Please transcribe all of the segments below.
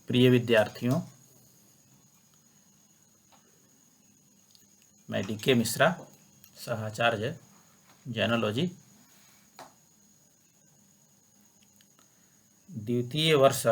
प्रिय विद्यार्थियों, मैं डी.के. मिश्रा, सहाचार्य जैनोलॉजी, द्वितीय वर्ष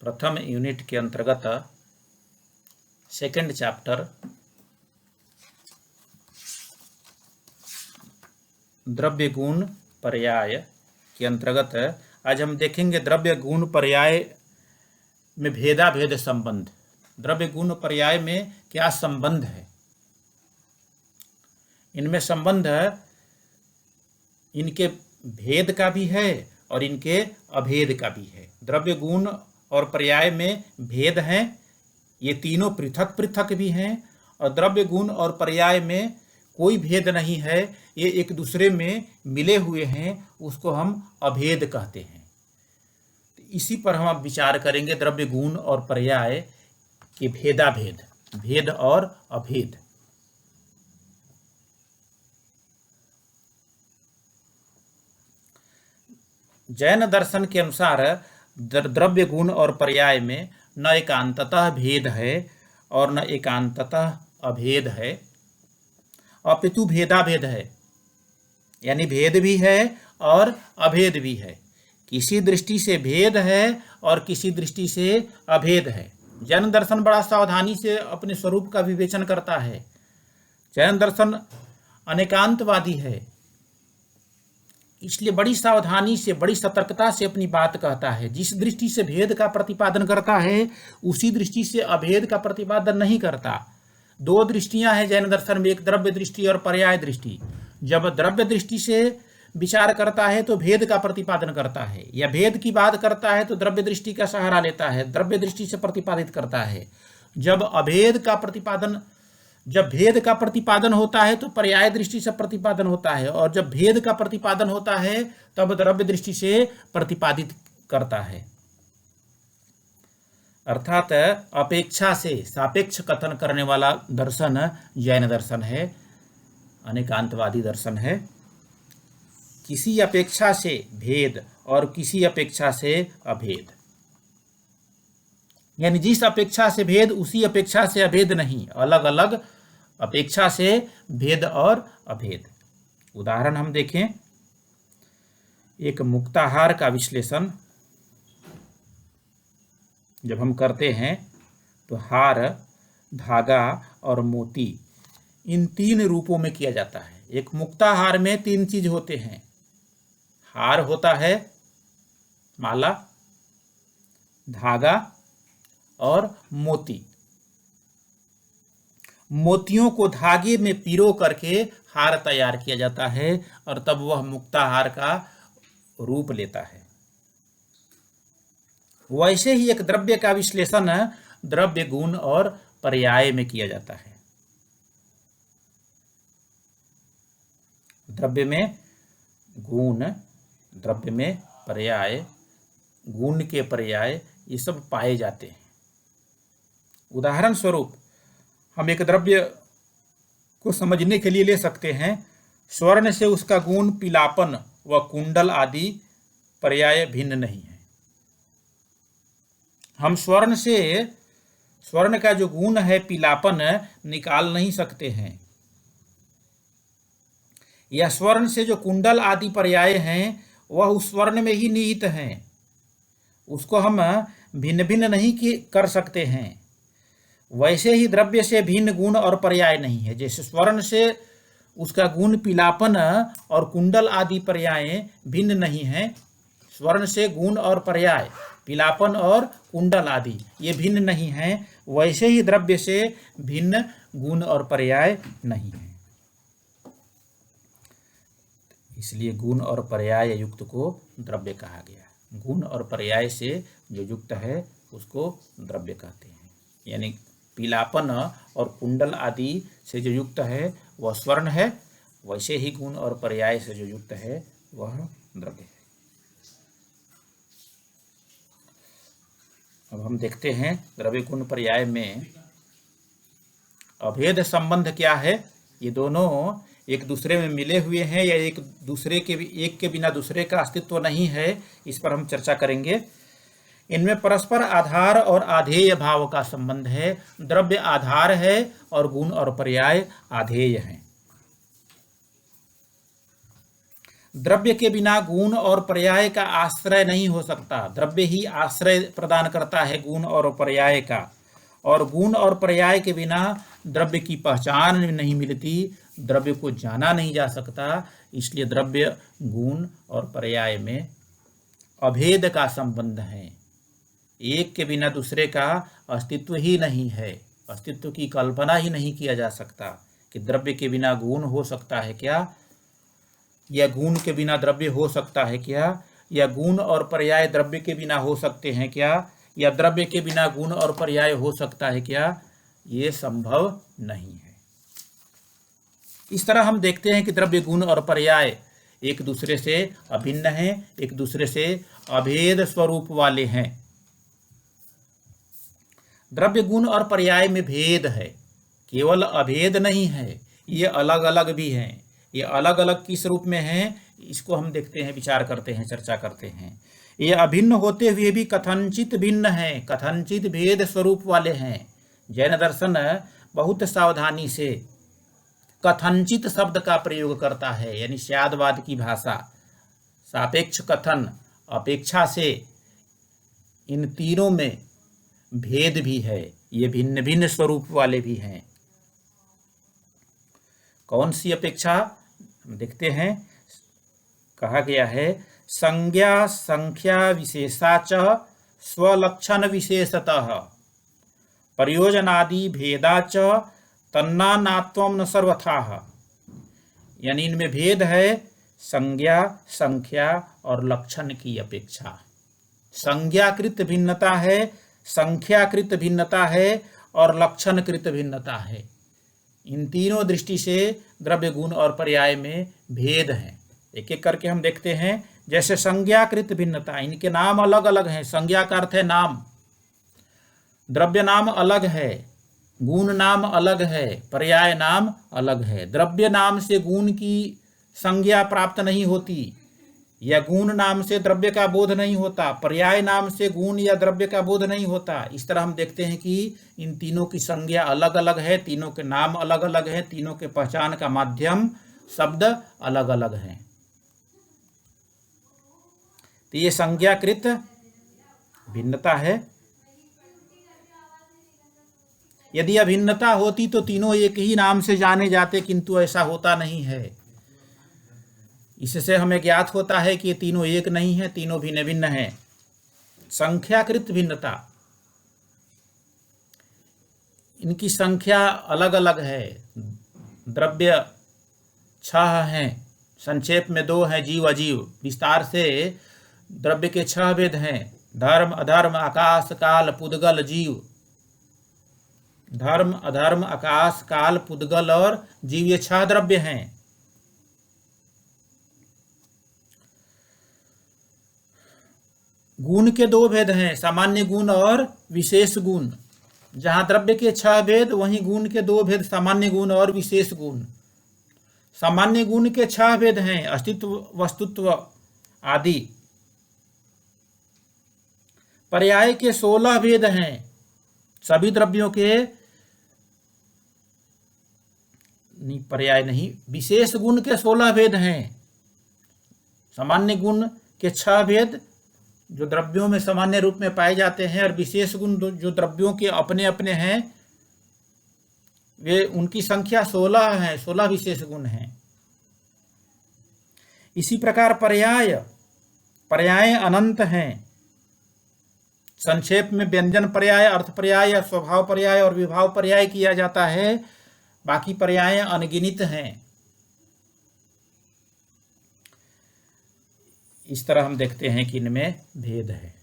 प्रथम यूनिट के अंतर्गत सेकंड चैप्टर द्रव्य गुण पर्याय के अंतर्गत आज हम देखेंगे द्रव्य गुण पर्याय में भेदाभेद संबंध। द्रव्य गुण पर्याय में क्या संबंध है, इनमें संबंध इनके भेद का भी है और इनके अभेद का भी है। द्रव्य गुण और पर्याय में भेद हैं, ये तीनों पृथक पृथक भी हैं, और द्रव्य गुण और पर्याय में कोई भेद नहीं है, ये एक दूसरे में मिले हुए हैं, उसको हम अभेद कहते हैं। इसी पर हम अब विचार करेंगे, द्रव्य गुण और पर्याय के भेदाभेद, भेद और अभेद। जैन दर्शन के अनुसार द्रव्य गुण और पर्याय में न एकांततः भेद है और न एकांततः अभेद है, अपितु भेदाभेद है, यानी भेद भी है और अभेद भी है। किसी दृष्टि से भेद है और किसी दृष्टि से अभेद है। जैन दर्शन बड़ा सावधानी से अपने स्वरूप का विवेचन करता है। जैन दर्शन अनेकांतवादी है, इसलिए बड़ी सावधानी से, बड़ी सतर्कता से अपनी बात कहता है। जिस दृष्टि से भेद का प्रतिपादन करता है उसी दृष्टि से अभेद का प्रतिपादन नहीं करता। दो दृष्टियां हैं जैन दर्शन में, एक द्रव्य दृष्टि और पर्याय दृष्टि। जब द्रव्य दृष्टि से विचार करता है तो भेद का प्रतिपादन करता है, या भेद की बात करता है तो द्रव्य दृष्टि का सहारा लेता है, द्रव्य दृष्टि से प्रतिपादित करता है। जब भेद का प्रतिपादन होता है तो पर्याय दृष्टि से प्रतिपादन होता है, और जब भेद का प्रतिपादन होता है तब द्रव्य दृष्टि से प्रतिपादित करता है। अर्थात अपेक्षा से सापेक्ष कथन करने वाला दर्शन जैन दर्शन है, अनेकांतवादी दर्शन है। किसी अपेक्षा से भेद और किसी अपेक्षा से अभेद, यानी जिस अपेक्षा से भेद उसी अपेक्षा से अभेद नहीं, अलग अलग अपेक्षा से भेद और अभेद। उदाहरण हम देखें, एक मुक्ताहार का विश्लेषण जब हम करते हैं तो हार, धागा और मोती, इन तीन रूपों में किया जाता है। एक मुक्ताहार में तीन चीज होते हैं, हार होता है, माला, धागा और मोती। मोतियों को धागे में पिरो करके हार तैयार किया जाता है और तब वह मुक्ताहार का रूप लेता है। वैसे ही एक द्रव्य का विश्लेषण द्रव्य गुण और पर्याय में किया जाता है। द्रव्य में गुण, द्रव्य में पर्याय, गुण के पर्याय, ये सब पाए जाते हैं। उदाहरण स्वरूप हम एक द्रव्य को समझने के लिए ले सकते हैं, स्वर्ण से उसका गुण पीलापन व कुंडल आदि पर्याय भिन्न नहीं है। हम स्वर्ण का जो गुण है पीलापन निकाल नहीं सकते हैं, या स्वर्ण से जो कुंडल आदि पर्याय हैं वह उस स्वर्ण में ही निहित हैं, उसको हम भिन्न भिन्न नहीं कर सकते हैं। वैसे ही द्रव्य से भिन्न गुण और पर्याय नहीं है। जैसे स्वर्ण से उसका गुण पीलापन और कुंडल आदि पर्याय भिन्न नहीं हैं, स्वर्ण से गुण और पर्याय, पीलापन और कुंडल आदि ये भिन्न नहीं हैं, वैसे ही द्रव्य से भिन्न गुण और पर्याय नहीं है। इसलिए गुण और पर्याय युक्त को द्रव्य कहा गया। गुण और पर्याय से जो युक्त है उसको द्रव्य कहते हैं। यानी पीलापन और कुंडल आदि से जो युक्त है वह स्वर्ण है, वैसे ही गुण और पर्याय से जो युक्त है वह द्रव्य है। अब हम देखते हैं द्रव्य गुण पर्याय में अभेद संबंध क्या है। ये दोनों एक दूसरे में मिले हुए हैं या एक के बिना दूसरे का अस्तित्व नहीं है, इस पर हम चर्चा करेंगे। इनमें परस्पर आधार और आधेय भाव का संबंध है। द्रव्य आधार है और गुण और पर्याय आधेय हैं। द्रव्य के बिना गुण और पर्याय का आश्रय नहीं हो सकता। द्रव्य ही आश्रय प्रदान करता है गुण और पर्याय का, और गुण और पर्याय के बिना द्रव्य की पहचान नहीं मिलती, द्रव्य को जाना नहीं जा सकता। इसलिए द्रव्य गुण और पर्याय में अभेद का संबंध है। एक के बिना दूसरे का अस्तित्व ही नहीं है। अस्तित्व की कल्पना ही नहीं किया जा सकता कि द्रव्य के बिना गुण हो सकता है क्या, या गुण के बिना द्रव्य हो सकता है क्या, या गुण और पर्याय द्रव्य के बिना हो सकते हैं क्या, या द्रव्य के बिना गुण और पर्याय हो सकता है क्या। ये संभव नहीं है। इस तरह हम देखते हैं कि द्रव्य गुण और पर्याय एक दूसरे से अभिन्न हैं, एक दूसरे से अभेद स्वरूप वाले हैं। द्रव्य गुण और पर्याय में भेद है, केवल अभेद नहीं है, ये अलग अलग भी हैं। ये अलग अलग किस रूप में हैं, इसको हम देखते हैं, विचार करते हैं, चर्चा करते हैं। ये अभिन्न होते हुए भी कथनचित भिन्न हैं, कथनचित भेद स्वरूप वाले हैं। जैन दर्शन बहुत सावधानी से कथनचित शब्द का प्रयोग करता है, यानी स्यादवाद की भाषा। सापेक्ष कथन, अपेक्षा से इन तीनों में भेद भी है, ये भिन्न भिन्न स्वरूप वाले भी हैं। कौन सी अपेक्षा, हम देखते हैं। कहा गया है संज्ञा संख्या विशेषा च स्वलक्षण विशेषतः प्रयोजनादि भेदा च तन्नानात्वं न सर्वथा। यानी इनमें भेद है संज्ञा, संख्या और लक्षण की अपेक्षा। संज्ञाकृत भिन्नता है, संख्याकृत भिन्नता है और लक्षणकृत भिन्नता है। इन तीनों दृष्टि से द्रव्य गुण और पर्याय में भेद है। एक एक करके हम देखते हैं। जैसे संज्ञाकृत भिन्नता, इनके नाम अलग अलग हैं। संज्ञा का अर्थ है नाम, द्रव्य नाम अलग है, गुण नाम अलग है, पर्याय नाम अलग है। द्रव्य नाम से गुण की संज्ञा प्राप्त नहीं होती, या गुण नाम से द्रव्य का बोध नहीं होता, पर्याय नाम से गुण या द्रव्य का बोध नहीं होता। इस तरह हम देखते हैं कि इन तीनों की संज्ञा अलग अलग है, तीनों के नाम अलग अलग है, तीनों के पहचान का माध्यम शब्द अलग अलग हैं। तो ये संज्ञाकृत भिन्नता है। यदि अभिन्नता होती तो तीनों एक ही नाम से जाने जाते, किंतु ऐसा होता नहीं है। इससे हमें ज्ञात होता है कि ये तीनों एक नहीं है, तीनों भिन्न भिन्न हैं। संख्याकृत भिन्नता, इनकी संख्या अलग अलग है। द्रव्य 6 हैं, संक्षेप में 2 हैं, जीव अजीव। विस्तार से द्रव्य के 6 भेद हैं, धर्म अधर्म आकाश काल पुद्गल जीव। धर्म अधर्म आकाश काल पुद्गल और जीव, ये 6 द्रव्य हैं। गुण के 2 भेद हैं, सामान्य गुण और विशेष गुण। जहां द्रव्य के 6 भेद, वहीं गुण के 2 भेद, सामान्य गुण और विशेष गुण। सामान्य गुण के 6 भेद हैं, अस्तित्व वस्तुत्व आदि। पर्याय के 16 भेद हैं, सभी द्रव्यों के नहीं, पर्याय नहीं, विशेष गुण के 16 भेद हैं। सामान्य गुण के 6 भेद जो द्रव्यों में सामान्य रूप में पाए जाते हैं, और विशेष गुण जो द्रव्यों के अपने अपने हैं, वे उनकी संख्या 16 है, 16 विशेष गुण हैं। इसी प्रकार पर्याय अनंत हैं। संक्षेप में व्यंजन पर्याय, अर्थ पर्याय, स्वभाव पर्याय और विभाव पर्याय किया जाता है। बाकी पर्याय अनगिनित हैं। इस तरह हम देखते हैं कि इनमें भेद है,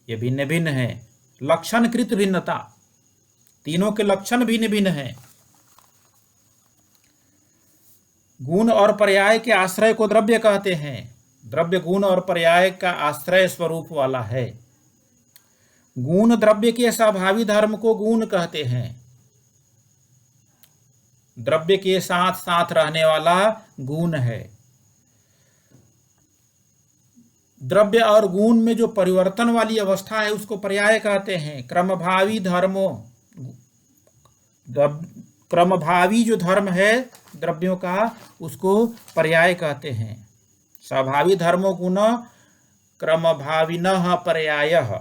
ये भिन्न भिन्न है। लक्षणकृत भिन्नता, तीनों के लक्षण भिन्न भिन्न हैं। गुण और पर्याय के आश्रय को द्रव्य कहते हैं। द्रव्य गुण और पर्याय का आश्रय स्वरूप वाला है। गुण द्रव्य के स्वाभावी धर्म को गुण कहते हैं। द्रव्य के साथ साथ रहने वाला गुण है। द्रव्य और गुण में जो परिवर्तन वाली अवस्था है उसको पर्याय कहते हैं। क्रमभावी धर्मों, क्रमभावी जो धर्म है द्रव्यों का उसको पर्याय कहते हैं। स्वाभावी धर्मो गुण क्रमभाविनः पर्यायः।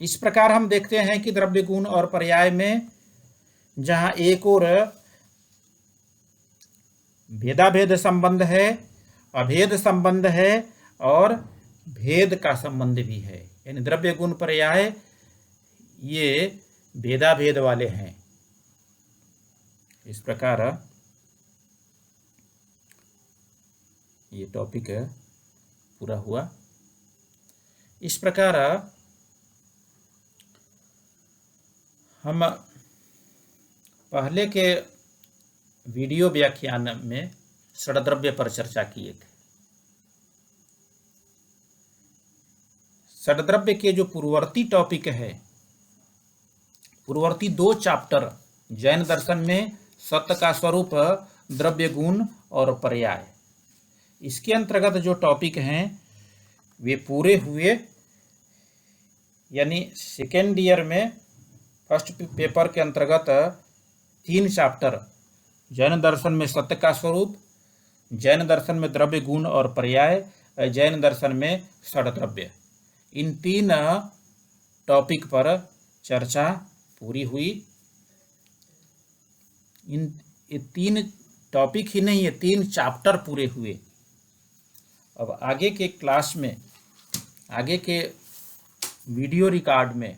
इस प्रकार हम देखते हैं कि द्रव्य गुण और पर्याय में जहां एक और भेदाभेद संबंध है, अभेद संबंध है और भेद का संबंध भी है, यानी द्रव्य गुण पर्याय ये भेदाभेद वाले हैं। इस प्रकार ये टॉपिक पूरा हुआ। इस प्रकार हम पहले के वीडियो व्याख्यान में षड्द्रव्य पर चर्चा किए थे। षड्द्रव्य के जो पूर्ववर्ती टॉपिक है, पूर्ववर्ती 2 चैप्टर जैन दर्शन में सत्य का स्वरूप, द्रव्य गुण और पर्याय, इसके अंतर्गत जो टॉपिक हैं वे पूरे हुए। यानी सेकेंड ईयर में फर्स्ट पेपर के अंतर्गत 3 चैप्टर जैन दर्शन में सत्य का स्वरूप, जैन दर्शन में द्रव्य गुण और पर्याय, जैन दर्शन में षड्द्रव्य, इन 3 टॉपिक पर चर्चा पूरी हुई। इन 3 टॉपिक ही नहीं, ये 3 चैप्टर पूरे हुए। अब आगे के क्लास में, आगे के वीडियो रिकॉर्ड में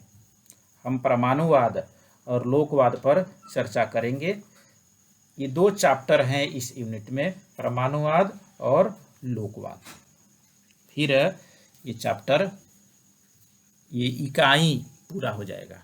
हम परमाणुवाद और लोकवाद पर चर्चा करेंगे। ये 2 चैप्टर हैं इस यूनिट में, परमाणुवाद और लोकवाद। फिर ये चैप्टर, ये इकाई पूरा हो जाएगा।